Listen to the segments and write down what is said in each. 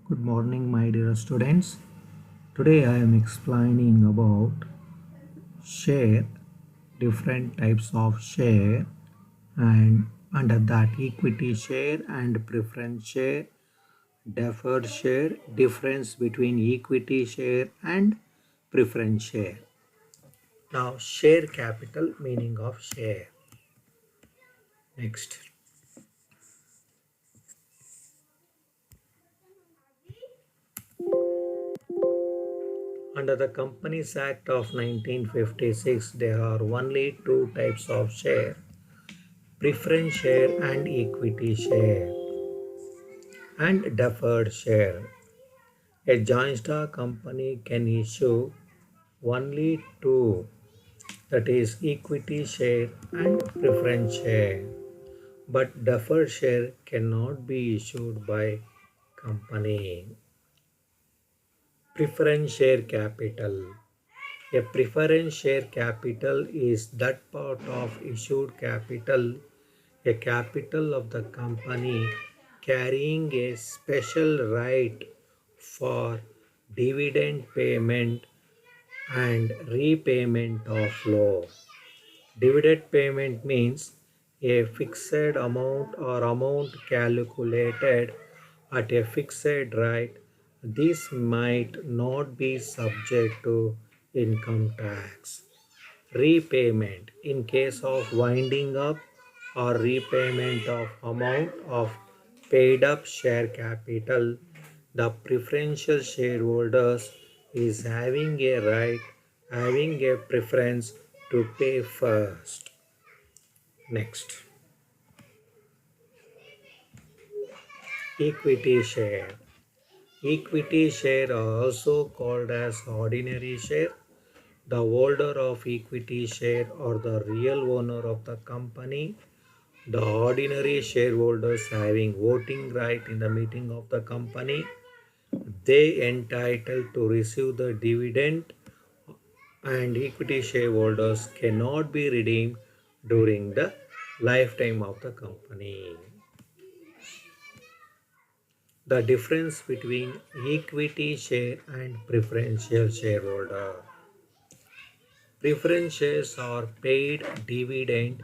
Good morning, my dear students. Today I am explaining about share, different types of share, and under that equity share and preference share, deferred share, difference between equity share and preference share. Now, share capital meaning of share. Next. Under the Companies Act of 1956, there are only two types of share: preference share and equity share, and deferred share. A joint stock company can issue only two, that is equity share and preference share, but deferred share cannot be issued by company. Preference share capital. A preference share capital is that part of issued capital, a capital of the company carrying a special right for dividend payment and repayment of loan. Dividend payment means a fixed amount or amount calculated at a fixed rate. This might not be subject to income tax. Repayment in case of winding up or repayment of amount of paid up share capital, the preferential shareholders is having a preference to pay first. Next, equity share. Equity share are also called as ordinary share. The holder of equity share or the real owner of the company. The ordinary shareholders having voting right in the meeting of the company, they entitled to receive the dividend, and equity shareholders cannot be redeemed during the lifetime of the company. The difference between equity share and preferential shareholder. Preference shares are paid dividend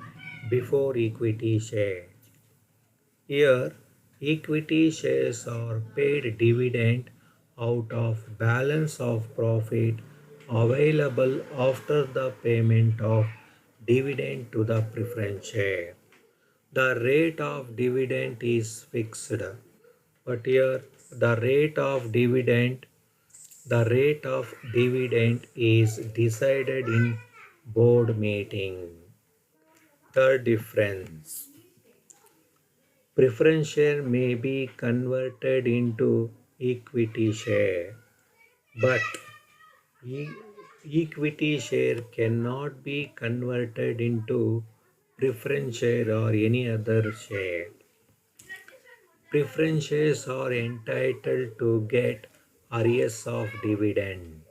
before equity share. Here, equity shares are paid dividend out of balance of profit available after the payment of dividend to the preference share. The rate of dividend is fixed, but here the rate of dividend is decided in board meeting. The difference. Preference share may be converted into equity share, but e- equity share cannot be converted into preference share or any other share. Preference shares are entitled to get arrears of dividend.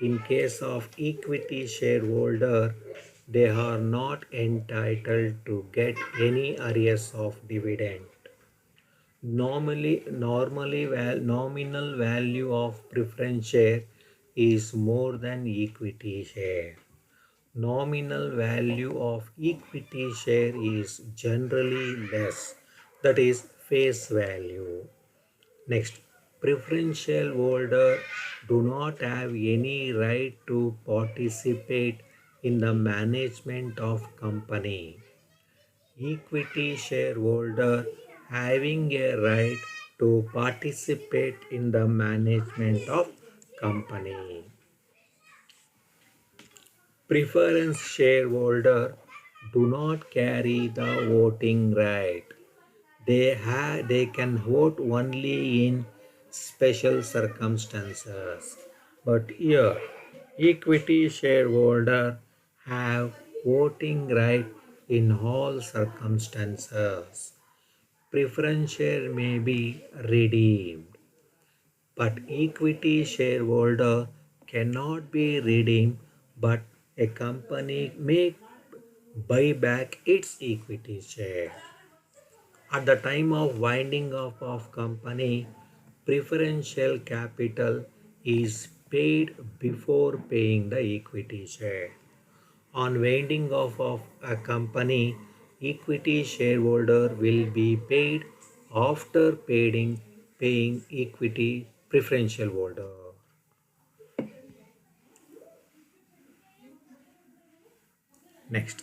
In case of equity shareholder, they are not entitled to get any arrears of dividend. Nominal value of preference share is more than equity share. Nominal value of equity share is generally less, that is face value. Next, preferential holder do not have any right to participate in the management of company. Equity shareholder having a right to participate in the management of company. Preference shareholder do not carry the voting right. They can vote only in special circumstances. But here, equity shareholder have voting right in all circumstances. Preference share may be redeemed, but equity shareholder cannot be redeemed, but a company may buy back its equity share. At the time of winding up of company, Preferential capital is paid before paying the equity share. On winding off of a company, equity shareholder will be paid after paying equity preferential holder. Next.